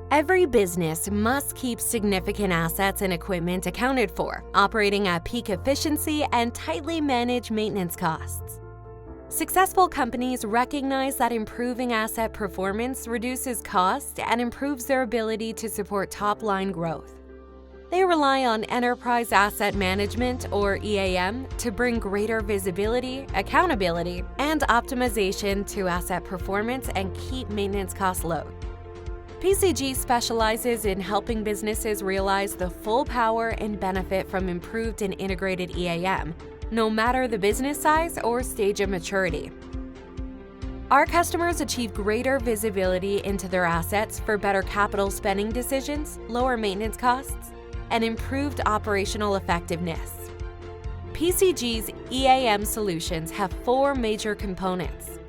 Every business must keep significant assets and equipment accounted for, operating at peak efficiency and tightly manage maintenance costs. Successful companies recognize that improving asset performance reduces cost and improves their ability to support top-line growth. They rely on enterprise asset management, or EAM, to bring greater visibility, accountability, and optimization to asset performance and keep maintenance costs low. PCG specializes in helping businesses realize the full power and benefit from improved and integrated EAM, no matter the business size or stage of maturity. Our customers achieve greater visibility into their assets for better capital spending decisions, lower maintenance costs, and improved operational effectiveness. PCG's EAM solutions have 4 major components: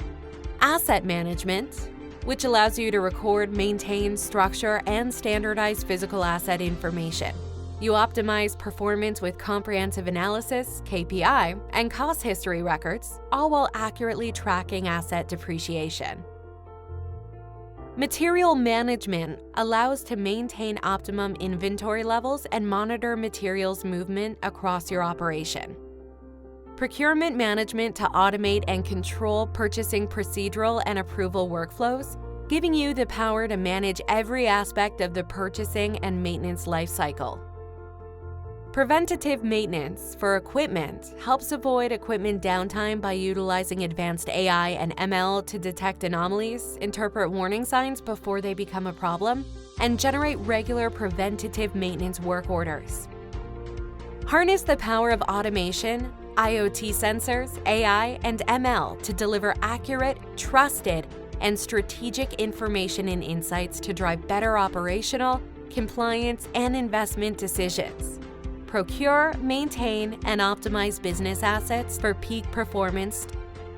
asset management, which allows you to record, maintain, structure, and standardize physical asset information. You optimize performance with comprehensive analysis, KPI, and cost history records, all while accurately tracking asset depreciation. Material management allows to maintain optimum inventory levels and monitor materials movement across your operation. Procurement management to automate and control purchasing procedural and approval workflows, giving you the power to manage every aspect of the purchasing and maintenance lifecycle. Preventative maintenance for equipment helps avoid equipment downtime by utilizing advanced AI and ML to detect anomalies, interpret warning signs before they become a problem, and generate regular preventative maintenance work orders. Harness the power of automation, IoT sensors, AI, and ML to deliver accurate, trusted, and strategic information and insights to drive better operational, compliance, and investment decisions. Procure, maintain, and optimize business assets for peak performance.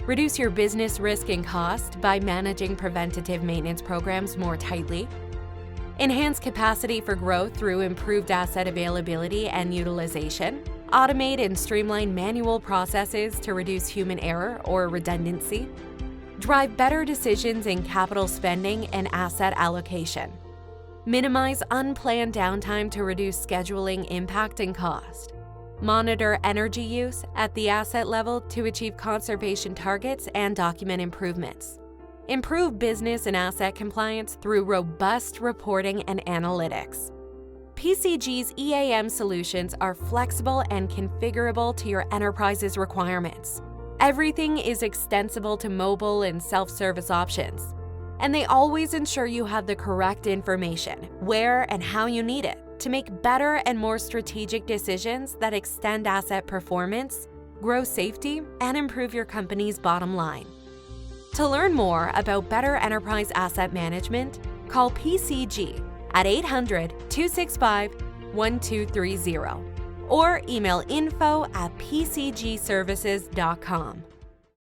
Reduce your business risk and cost by managing preventative maintenance programs more tightly. Enhance capacity for growth through improved asset availability and utilization. Automate and streamline manual processes to reduce human error or redundancy. Drive better decisions in capital spending and asset allocation. Minimize unplanned downtime to reduce scheduling impact and cost. Monitor energy use at the asset level to achieve conservation targets and document improvements. Improve business and asset compliance through robust reporting and analytics. PCG's EAM solutions are flexible and configurable to your enterprise's requirements. Everything is extensible to mobile and self-service options, and they always ensure you have the correct information, where and how you need it, to make better and more strategic decisions that extend asset performance, grow safety, and improve your company's bottom line. To learn more about better enterprise asset management, call PCG at 800-265-1230 or email info@pcgservices.com.